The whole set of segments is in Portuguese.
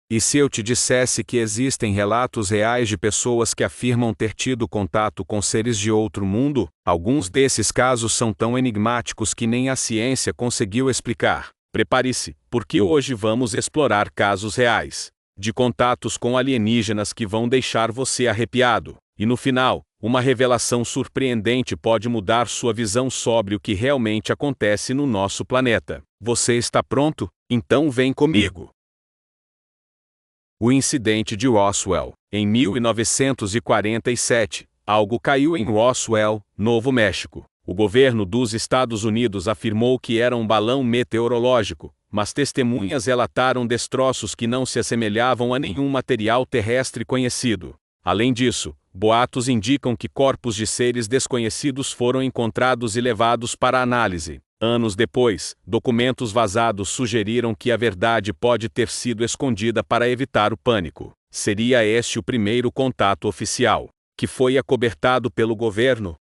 E se eu te dissesse que existem relatos reais de pessoas que afirmam ter tido contato com seres de outro mundo? Alguns desses casos são tão enigmáticos que nem a ciência conseguiu explicar. Prepare-se, porque hoje vamos explorar casos reais de contatos com alienígenas que vão deixar você arrepiado. E no final, uma revelação surpreendente pode mudar sua visão sobre o que realmente acontece no nosso planeta. Você está pronto? Então vem comigo. O incidente de Roswell. Em 1947, algo caiu em Roswell, Novo México. O governo dos Estados Unidos afirmou que era um balão meteorológico, mas testemunhas relataram destroços que não se assemelhavam a nenhum material terrestre conhecido. Além disso, boatos indicam que corpos de seres desconhecidos foram encontrados e levados para análise. Anos depois, documentos vazados sugeriram que a verdade pode ter sido escondida para evitar o pânico. Seria este o primeiro contato oficial, que foi acobertado pelo governo?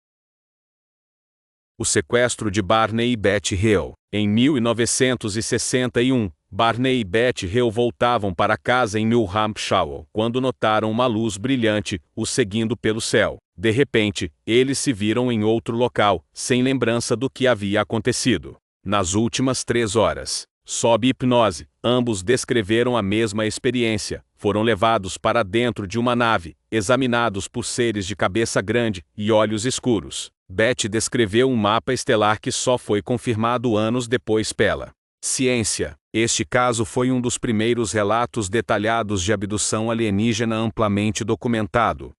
O sequestro de Barney e Betty Hill. Em 1961, Barney e Betty Hill voltavam para casa em New Hampshire quando notaram uma luz brilhante os seguindo pelo céu. De repente, eles se viram em outro local, sem lembrança do que havia acontecido. Nas últimas 3 horas, sob hipnose, ambos descreveram a mesma experiência. Foram levados para dentro de uma nave, examinados por seres de cabeça grande e olhos escuros. Betty descreveu um mapa estelar que só foi confirmado anos depois pela ciência. Este caso foi um dos primeiros relatos detalhados de abdução alienígena amplamente documentado.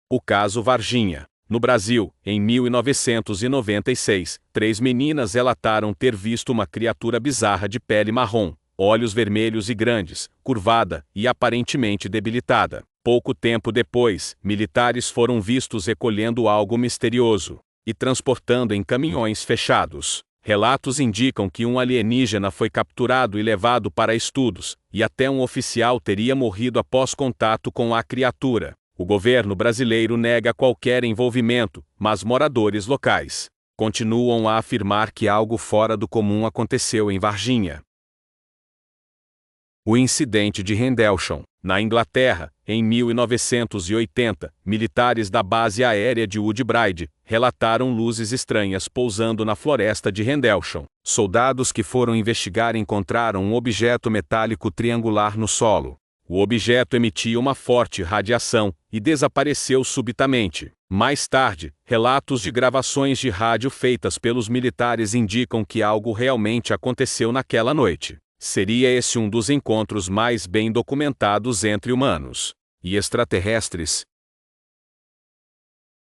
O caso Varginha. No Brasil, em 1996, 3 meninas relataram ter visto uma criatura bizarra de pele marrom, olhos vermelhos e grandes, curvada e aparentemente debilitada. Pouco tempo depois, militares foram vistos recolhendo algo misterioso e transportando em caminhões fechados. Relatos indicam que um alienígena foi capturado e levado para estudos, e até um oficial teria morrido após contato com a criatura. O governo brasileiro nega qualquer envolvimento, mas moradores locais continuam a afirmar que algo fora do comum aconteceu em Varginha. O incidente de Rendlesham. Na Inglaterra, em 1980, militares da base aérea de Woodbride relataram luzes estranhas pousando na floresta de Rendlesham. Soldados que foram investigar encontraram um objeto metálico triangular no solo. O objeto emitia uma forte radiação e desapareceu subitamente. Mais tarde, relatos de gravações de rádio feitas pelos militares indicam que algo realmente aconteceu naquela noite. Seria esse um dos encontros mais bem documentados entre humanos e extraterrestres?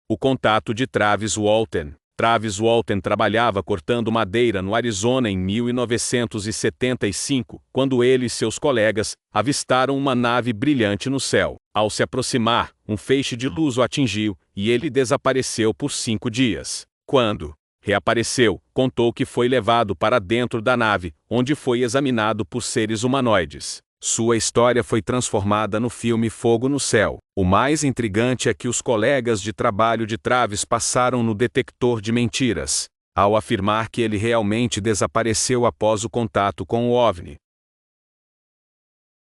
O contato de Travis Walton. Travis Walton trabalhava cortando madeira no Arizona em 1975, quando ele e seus colegas avistaram uma nave brilhante no céu. Ao se aproximar, um feixe de luz o atingiu e ele desapareceu por 5 dias. Quando reapareceu, contou que foi levado para dentro da nave, onde foi examinado por seres humanoides. Sua história foi transformada no filme Fogo no Céu. O mais intrigante é que os colegas de trabalho de Travis passaram no detector de mentiras, ao afirmar que ele realmente desapareceu após o contato com o OVNI.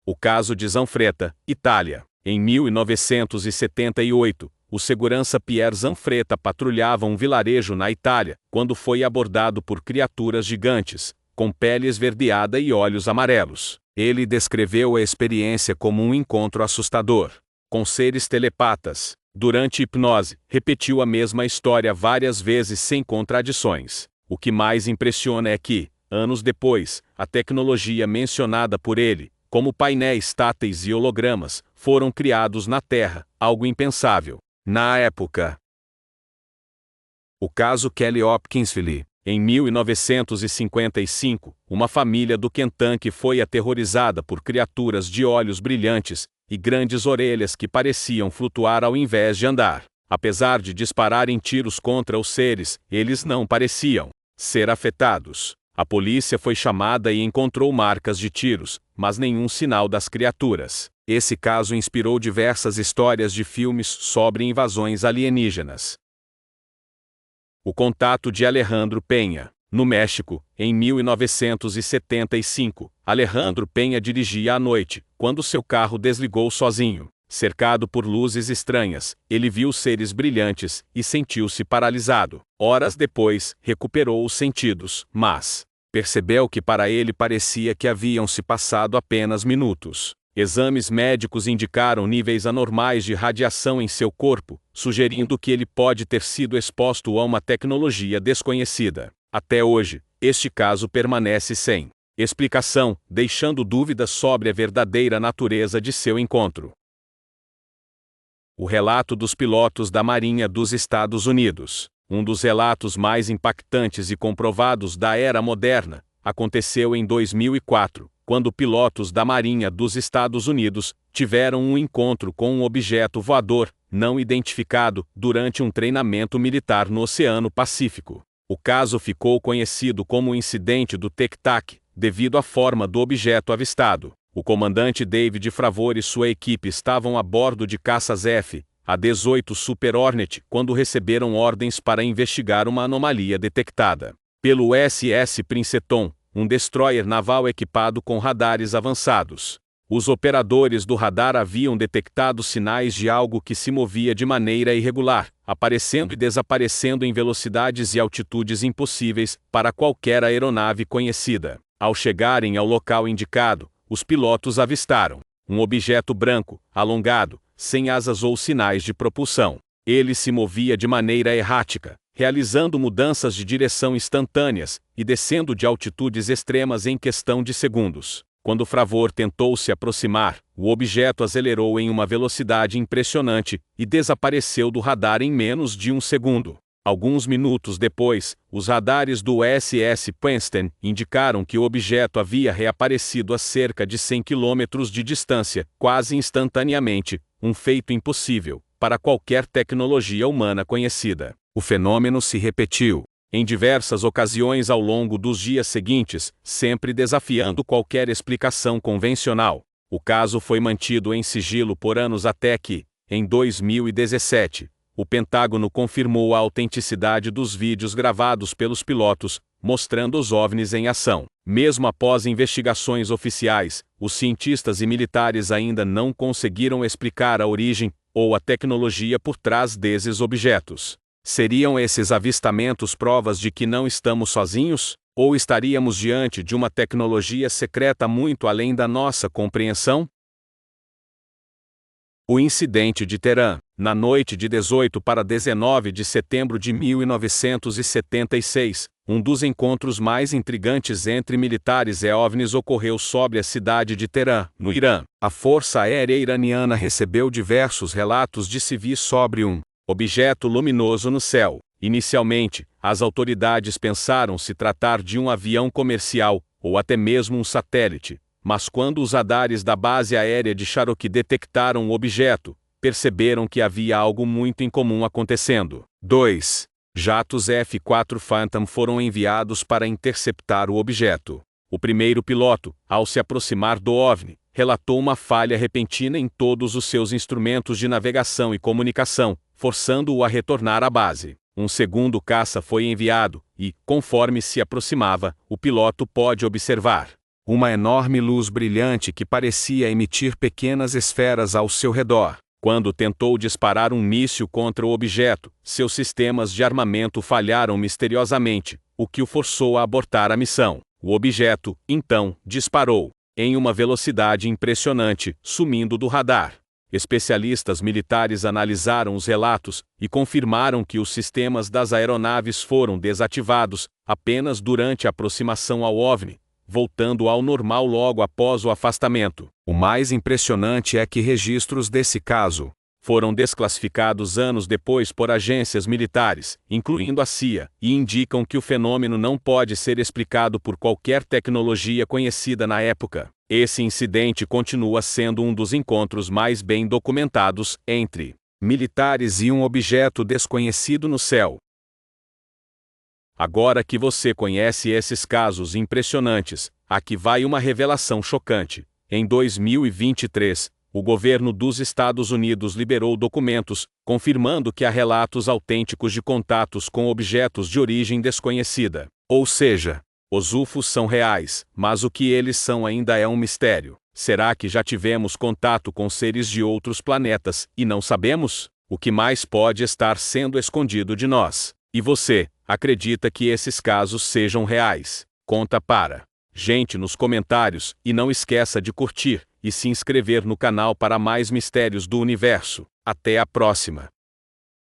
O caso de Zanfretta, Itália. Em 1978, o segurança Pierre Zanfretta patrulhava um vilarejo na Itália, quando foi abordado por criaturas gigantes, com pele esverdeada e olhos amarelos. Ele descreveu a experiência como um encontro assustador com seres telepatas. Durante hipnose, repetiu a mesma história várias vezes sem contradições. O que mais impressiona é que, anos depois, a tecnologia mencionada por ele, como painéis táteis e hologramas, foram criados na Terra, algo impensável na época. O caso Kelly Hopkinsville. Em 1955, uma família do Kentucky foi aterrorizada por criaturas de olhos brilhantes e grandes orelhas que pareciam flutuar ao invés de andar. Apesar de dispararem tiros contra os seres, eles não pareciam ser afetados. A polícia foi chamada e encontrou marcas de tiros, mas nenhum sinal das criaturas. Esse caso inspirou diversas histórias de filmes sobre invasões alienígenas. O contato de Alejandro Penha. No México, em 1975, Alejandro Penha dirigia à noite, quando seu carro desligou sozinho. Cercado por luzes estranhas, ele viu seres brilhantes e sentiu-se paralisado. Horas depois, recuperou os sentidos, mas percebeu que para ele parecia que haviam se passado apenas minutos. Exames médicos indicaram níveis anormais de radiação em seu corpo, sugerindo que ele pode ter sido exposto a uma tecnologia desconhecida. Até hoje, este caso permanece sem explicação, deixando dúvidas sobre a verdadeira natureza de seu encontro. O relato dos pilotos da Marinha dos Estados Unidos. Um dos relatos mais impactantes e comprovados da era moderna aconteceu em 2004, quando pilotos da Marinha dos Estados Unidos tiveram um encontro com um objeto voador não identificado durante um treinamento militar no Oceano Pacífico. O caso ficou conhecido como o incidente do Tic-Tac, devido à forma do objeto avistado. O comandante David Fravor e sua equipe estavam a bordo de caças F-18 Super Hornet quando receberam ordens para investigar uma anomalia detectada pelo USS Princeton, um destroyer naval equipado com radares avançados. Os operadores do radar haviam detectado sinais de algo que se movia de maneira irregular, aparecendo e desaparecendo em velocidades e altitudes impossíveis para qualquer aeronave conhecida. Ao chegarem ao local indicado, os pilotos avistaram um objeto branco, alongado, sem asas ou sinais de propulsão. Ele se movia de maneira errática, realizando mudanças de direção instantâneas e descendo de altitudes extremas em questão de segundos. Quando Fravor tentou se aproximar, o objeto acelerou em uma velocidade impressionante e desapareceu do radar em menos de um segundo. Alguns minutos depois, os radares do USS Princeton indicaram que o objeto havia reaparecido a cerca de 100 quilômetros de distância, quase instantaneamente, um feito impossível para qualquer tecnologia humana conhecida. O fenômeno se repetiu em diversas ocasiões ao longo dos dias seguintes, sempre desafiando qualquer explicação convencional. O caso foi mantido em sigilo por anos até que, em 2017, o Pentágono confirmou a autenticidade dos vídeos gravados pelos pilotos, mostrando os OVNIs em ação. Mesmo após investigações oficiais, os cientistas e militares ainda não conseguiram explicar a origem ou a tecnologia por trás desses objetos. Seriam esses avistamentos provas de que não estamos sozinhos? Ou estaríamos diante de uma tecnologia secreta muito além da nossa compreensão? O incidente de Teherã. Na noite de 18 para 19 de setembro de 1976, um dos encontros mais intrigantes entre militares e OVNIs ocorreu sobre a cidade de Teherã, no Irã. A Força Aérea Iraniana recebeu diversos relatos de civis sobre um objeto luminoso no céu. Inicialmente, as autoridades pensaram se tratar de um avião comercial, ou até mesmo um satélite. Mas quando os radares da base aérea de Cherokee detectaram o objeto, perceberam que havia algo muito incomum acontecendo. 2. Jatos F-4 Phantom foram enviados para interceptar o objeto. O primeiro piloto, ao se aproximar do OVNI, relatou uma falha repentina em todos os seus instrumentos de navegação e comunicação, forçando-o a retornar à base. Um segundo caça foi enviado e, conforme se aproximava, o piloto pôde observar uma enorme luz brilhante que parecia emitir pequenas esferas ao seu redor. Quando tentou disparar um míssil contra o objeto, seus sistemas de armamento falharam misteriosamente, o que o forçou a abortar a missão. O objeto, então, disparou em uma velocidade impressionante, sumindo do radar. Especialistas militares analisaram os relatos e confirmaram que os sistemas das aeronaves foram desativados apenas durante a aproximação ao OVNI, voltando ao normal logo após o afastamento. O mais impressionante é que registros desse caso foram desclassificados anos depois por agências militares, incluindo a CIA, e indicam que o fenômeno não pode ser explicado por qualquer tecnologia conhecida na época. Esse incidente continua sendo um dos encontros mais bem documentados entre militares e um objeto desconhecido no céu. Agora que você conhece esses casos impressionantes, aqui vai uma revelação chocante. Em 2023, o governo dos Estados Unidos liberou documentos, confirmando que há relatos autênticos de contatos com objetos de origem desconhecida. Ou seja, os UFOs são reais, mas o que eles são ainda é um mistério. Será que já tivemos contato com seres de outros planetas e não sabemos? O que mais pode estar sendo escondido de nós? E você, acredita que esses casos sejam reais? Conta para gente nos comentários e não esqueça de curtir e se inscrever no canal para mais mistérios do universo. Até a próxima!